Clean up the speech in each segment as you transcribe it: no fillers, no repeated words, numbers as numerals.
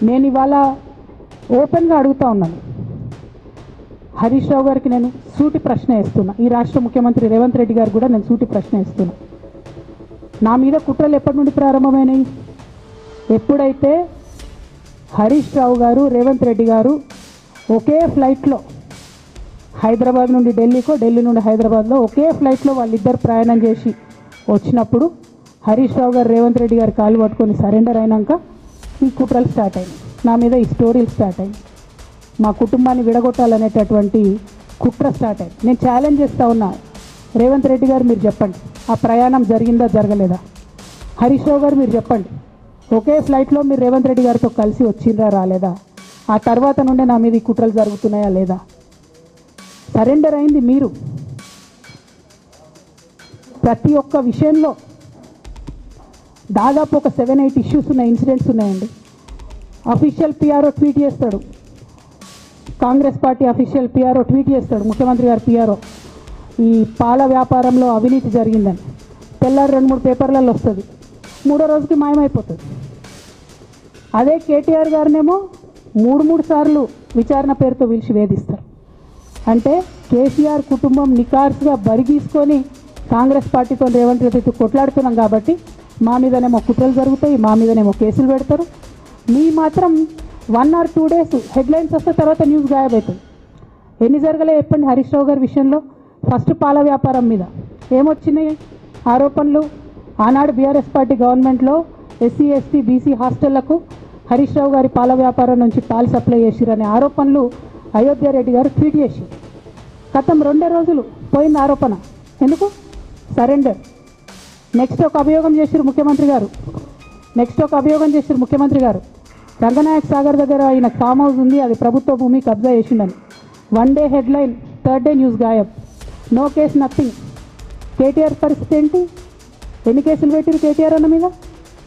నేను ఇవాళ ఓపెన్గా అడుగుతా ఉన్నాను. హరీష్ రావు గారికి నేను సూటి ప్రశ్న వేస్తున్నా. ఈ రాష్ట్ర ముఖ్యమంత్రి రేవంత్ రెడ్డి గారు కూడా నేను సూటి ప్రశ్న వేస్తున్నా. నా మీద కుట్రలు ఎప్పటి నుండి ప్రారంభమైనాయి? ఎప్పుడైతే హరీష్ రావు గారు రేవంత్ రెడ్డి గారు ఒకే ఫ్లైట్లో హైదరాబాద్ నుండి ఢిల్లీకో, ఢిల్లీ నుండి హైదరాబాద్లో ఒకే ఫ్లైట్లో వాళ్ళిద్దరు ప్రయాణం చేసి వచ్చినప్పుడు హరీష్ రావు గారు రేవంత్ రెడ్డి గారు కాలు పట్టుకొని సరెండర్ అయినాక ఈ కుట్రలు స్టార్ట్ అయింది. నా మీద ఈ స్టోరీలు స్టార్ట్ అయింది. మా కుటుంబాన్ని విడగొట్టాలనేటటువంటి కుట్ర స్టార్ట్ అయింది. నేను ఛాలెంజ్ చేస్తూ ఉన్నా, రేవంత్ రెడ్డి గారు మీరు చెప్పండి, ఆ ప్రయాణం జరిగిందా జరగలేదా? హరీష్ రావు గారు మీరు చెప్పండి, ఒకే ఫ్లైట్లో మీరు రేవంత్ రెడ్డి గారితో కలిసి వచ్చిందా రాలేదా? ఆ తర్వాత నుండే నా మీద ఈ కుట్రలు జరుగుతున్నాయా లేదా? సరెండర్ అయింది మీరు. ప్రతి ఒక్క విషయంలో దాదాపు ఒక 7-8 ఇష్యూస్ ఉన్నాయి, ఇన్సిడెంట్స్ ఉన్నాయండి. అఫీషియల్ పిఆర్ఓ ట్వీట్ చేస్తాడు, Congress party official PRO tweet చేస్తాడు, ముఖ్యమంత్రి గారు పిఆర్ఓ, ఈ పాల వ్యాపారంలో అవినీతి జరిగిందని. తెల్లారి 2-3 పేపర్లలో వస్తుంది, 3వ రోజుకి మాయమైపోతుంది. అదే కేటీఆర్ గారినేమో 3 సార్లు విచారణ పేరుతో పిలిచి వేధిస్తారు. అంటే కేసీఆర్ కుటుంబం నికార్స్గా బరిగీసుకొని కాంగ్రెస్ పార్టీతో రేవంత్ రెడ్డితో కొట్లాడుతున్నాం కాబట్టి మా మీదనేమో కుట్రలు జరుగుతాయి, మా మీదనేమో కేసులు పెడతారు. మీ మాత్రం 1 or 2 days హెడ్లైన్స్ వస్తే తర్వాత న్యూస్ గాయబవుతుంది. ఎన్ని జరగలే చెప్పండి హరీష్ రావు గారి విషయంలో? ఫస్ట్ పాల వ్యాపారం మీద ఏమొచ్చినాయి ఆరోపణలు? ఆనాడు బీఆర్ఎస్ పార్టీ గవర్నమెంట్లో SC ST BC హాస్టళ్లకు Harish Rao గారి పాల వ్యాపారం నుంచి పాలు సప్లై చేసిరనే ఆరోపణలు అయోధ్య రెడ్డి గారు ట్వీట్ చేసి గతం 2 రోజులు పోయింది ఆరోపణ. ఎందుకు? సరెండర్. నెక్స్ట్ ఒక అభియోగం చేసిరు ముఖ్యమంత్రి గారు, రంగనాయక్ సాగర్ దగ్గర ఆయన ఫామ్ హౌస్ ఉంది, అది ప్రభుత్వ భూమి, కబ్జా చేసిండని. 1 day headline, 3rd day news గాయబ్. No case, nothing. కేటీఆర్ పరిస్థితి ఏంటి? ఎన్ని కేసులు పెట్టిరు కేటీఆర్ అన్న మీద?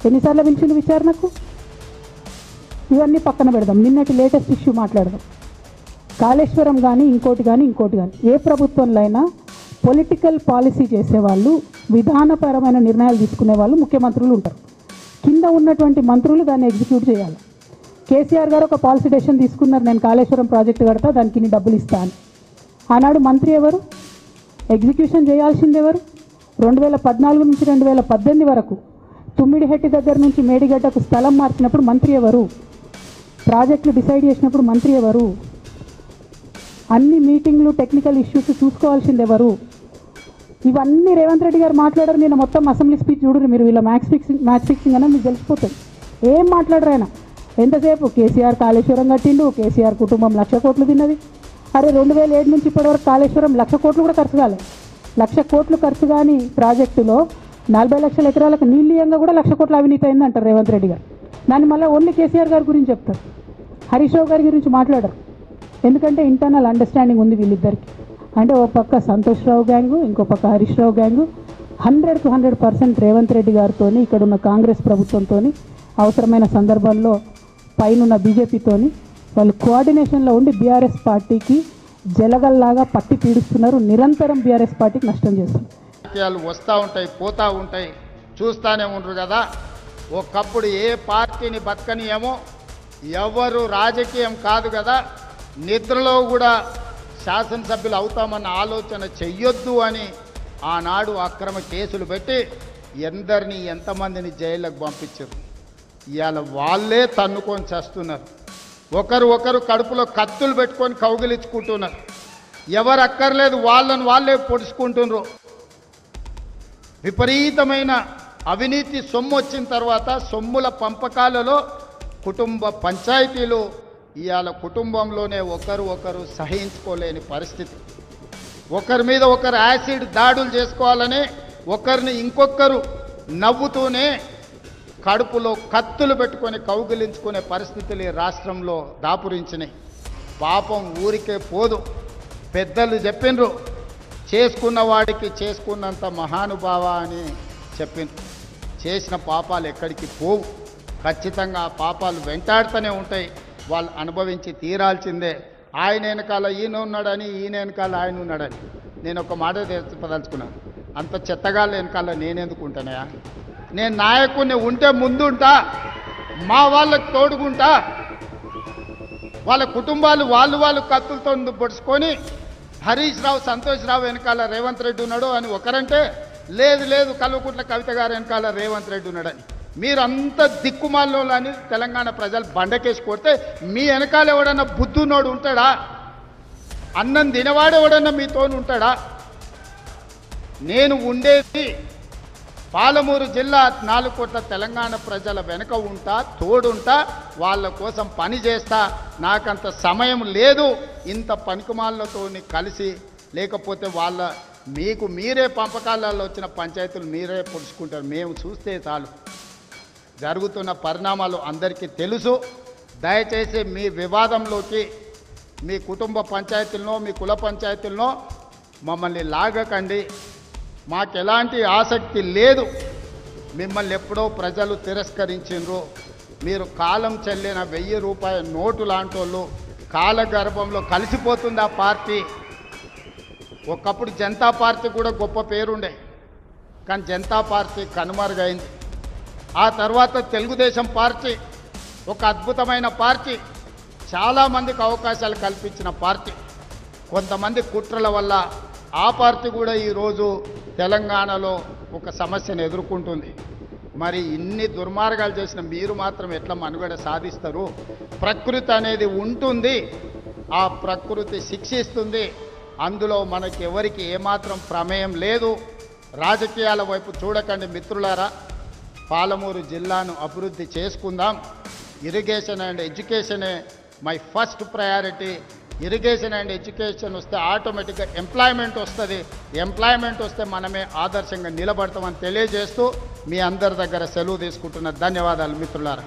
ఎన్నిసార్లు పిలిచింది విచారణకు? ఇవన్నీ పక్కన పెడదాం. నిన్నటి లేటెస్ట్ ఇష్యూ మాట్లాడదాం. కాళేశ్వరం కానీ ఇంకోటి కానీ ఏ ప్రభుత్వంలో అయినా పొలిటికల్ పాలసీ చేసేవాళ్ళు, విధానపరమైన నిర్ణయాలు తీసుకునే వాళ్ళు ముఖ్యమంత్రులు ఉంటారు. కింద ఉన్నటువంటి మంత్రులు దాన్ని ఎగ్జిక్యూట్ చేయాలి. కేసీఆర్ గారు ఒక పాలసీ డెసిషన్ తీసుకున్నారు, నేను కాళేశ్వరం ప్రాజెక్టు కడతా, దానికి ఇన్ని డబ్బులు ఇస్తాను. ఆనాడు మంత్రి ఎవరు? ఎగ్జిక్యూషన్ చేయాల్సింది ఎవరు? 2014 నుంచి 2018 వరకు తుమ్మిడిహెట్టి దగ్గర నుంచి మేడిగడ్డకు స్థలం మార్చినప్పుడు మంత్రి ఎవరు? ప్రాజెక్టులు డిసైడ్ చేసినప్పుడు మంత్రి ఎవరు? అన్ని మీటింగ్లు, టెక్నికల్ ఇష్యూస్ చూసుకోవాల్సింది ఎవరు? ఇవన్నీ రేవంత్ రెడ్డి గారు మాట్లాడారు. నేను మొత్తం అసెంబ్లీ స్పీచ్ చూడరు మీరు, వీళ్ళ మ్యాచ్ ఫిక్సింగ్ అనేది మీకు తెలిసిపోతుంది. ఏం మాట్లాడరు ఆయన. ఎంతసేపు కేసీఆర్ కాళేశ్వరం కట్టిండు, కేసీఆర్ కుటుంబం 1,00,000 కోట్లు తిన్నది. అరే 2007 నుంచి ఇప్పటివరకు కాళేశ్వరం 1,00,000 కోట్లు కూడా ఖర్చు కాలేదు. 1,00,000 కోట్లు ఖర్చు కాని ప్రాజెక్టులో 40 లక్షల ఎకరాలకు నీళ్ళియంగా కూడా 1,00,000 కోట్ల అవినీతి అయింది అంటారు రేవంత్ రెడ్డి గారు. దాన్ని మళ్ళీ ఓన్లీ కేసీఆర్ గారి గురించి చెప్తారు, హరీష్ రావు గారి గురించి మాట్లాడరు. ఎందుకంటే ఇంటర్నల్ అండర్స్టాండింగ్ ఉంది వీళ్ళిద్దరికి. అంటే ఒక పక్క సంతోష్ రావు గ్యాంగు, ఇంకో పక్క హరీష్ రావు గ్యాంగు 100కు 100% రేవంత్ రెడ్డి గారితో, ఇక్కడ ఉన్న కాంగ్రెస్ ప్రభుత్వంతో, అవసరమైన సందర్భాల్లో పైన బీజేపీతో వాళ్ళు కోఆర్డినేషన్లో ఉండి బీఆర్ఎస్ పార్టీకి జలగల్లాగా పట్టి పీడిస్తున్నారు. నిరంతరం బీఆర్ఎస్ పార్టీకి నష్టం చేస్తున్నారు. వస్తూ ఉంటాయి, పోతూ ఉంటాయి, చూస్తూనే ఉంటారు కదా. ఒకప్పుడు ఏ పార్టీని బతకనియేమో, ఎవరు రాజకీయం కాదు కదా, నిద్రలో కూడా శాసనసభ్యులు అవుతామన్న ఆలోచన చెయ్యొద్దు అని ఆనాడు అక్రమ కేసులు పెట్టి ఎంతమందిని జైళ్ళకు పంపించారు. ఇవాళ వాళ్ళే తన్నుకొని చేస్తున్నారు. ఒకరు కడుపులో కత్తులు పెట్టుకొని కౌగిలించుకుంటున్నారు. ఎవరు అక్కర్లేదు, వాళ్ళే పొడుచుకుంటున్నారు. విపరీతమైన అవినీతి సొమ్ము వచ్చిన తర్వాత సొమ్ముల పంపకాలలో కుటుంబ పంచాయతీలు ఇవాళ కుటుంబంలోనే ఒకరు సహించుకోలేని పరిస్థితి. ఒకరి మీద ఒకరు యాసిడ్ దాడులు చేసుకోవాలని ఒకరిని ఇంకొకరు నవ్వుతూనే కడుపులో కత్తులు పెట్టుకొని కౌగిలించుకునే పరిస్థితులు ఈ రాష్ట్రంలో దాపురించినాయి. పాపం ఊరికే పోదు. పెద్దలు చెప్పిండ్రు, చేసుకున్న వాడికి చేసుకున్నంత మహానుభావ అని చెప్పిండ్రు. చేసిన పాపాలు ఎక్కడికి పోవు, ఖచ్చితంగా ఆ పాపాలు వెంటాడుతూనే ఉంటాయి. వాళ్ళు అనుభవించి తీరాల్సిందే. ఆయన వెనకాల ఈయన ఉన్నాడని, ఈయన వెనకాల ఆయన ఉన్నాడని. నేను ఒక మాట చెప్పదలుచుకున్నాను, అంత చెత్తగాళ్ళ వెనకాల నేనెందుకు ఉంటానయా? నేను నాయకుడిని ఉంటే ముందుంటా, మా వాళ్ళకు తోడుగుంటా వాళ్ళ కుటుంబాలు వాళ్ళు కత్తులతో పొడుచుకొని హరీష్ రావు సంతోష్ రావు వెనకాల రేవంత్ రెడ్డి ఉన్నాడు అని ఒకరంటే, లేదు కల్వకుంట్ల కవిత గారు వెనకాల రేవంత్ రెడ్డి ఉన్నాడని. మీరంతా దిక్కుమాలని తెలంగాణ ప్రజలు బండకేసి కొడితే మీ వెనకాల ఎవడన్నా బుద్ధున్నోడు ఉంటాడా? అన్నం తినవాడు ఎవడన్నా మీతోని ఉంటాడా? నేను ఉండేది పాలమూరు జిల్లా 4 కోట్ల తెలంగాణ ప్రజల వెనుక ఉంటా, తోడుంటా, వాళ్ళ కోసం పని చేస్తా. నాకంత సమయం లేదు ఇంత పనికిమాలతో కలిసి, లేకపోతే మీకు మీరే పంపకాలలో వచ్చిన పంచాయతీలు మీరే పొడుచుకుంటారు. మేము చూస్తే చాలు. జరుగుతున్న పరిణామాలు అందరికీ తెలుసు. దయచేసి మీ వివాదంలోకి మీ కుటుంబ పంచాయతీలను, మీ కుల పంచాయతీలను మమ్మల్ని లాగకండి. మాకు ఎలాంటి ఆసక్తి లేదు. మిమ్మల్ని ఎప్పుడో ప్రజలు తిరస్కరించిండ్రు. మీరు కాలం చెల్లిన 1000 రూపాయల నోటు లాంటి వాళ్ళు. కాలగర్భంలో కలిసిపోతుంది ఆ పార్టీ. ఒకప్పుడు జనతా పార్టీ కూడా గొప్ప పేరుండే, కానీ జనతా పార్టీ కనుమరుగైంది. ఆ తర్వాత తెలుగుదేశం పార్టీ ఒక అద్భుతమైన పార్టీ, చాలామందికి అవకాశాలు కల్పించిన పార్టీ. కొంతమంది కుట్రల వల్ల ఆ పార్టీ కూడా ఈరోజు తెలంగాణలో ఒక సమస్యను ఎదుర్కొంటుంది. మరి ఇన్ని దుర్మార్గాలు చేసిన మీరు మాత్రం ఎట్లా మనుగడ సాధిస్తారు? ప్రకృతి అనేది ఉంటుంది, ఆ ప్రకృతి శిక్షిస్తుంది. అందులో మనకి ఎవరికి ఏమాత్రం ప్రమేయం లేదు. రాజకీయాల వైపు చూడకండి మిత్రులారా. పాలమూరు జిల్లాను అభివృద్ధి చేసుకుందాం. ఇరిగేషన్ అండ్ ఎడ్యుకేషనే my first priority. Irrigation and education వస్తే ఆటోమేటిక్గా ఎంప్లాయ్మెంట్ వస్తుంది. ఎంప్లాయ్మెంట్ వస్తే మనమే ఆదర్శంగా నిలబడతామని తెలియజేస్తూ మీ అందరి దగ్గర సెలవు తీసుకుంటున్న ధన్యవాదాలు మిత్రులారా.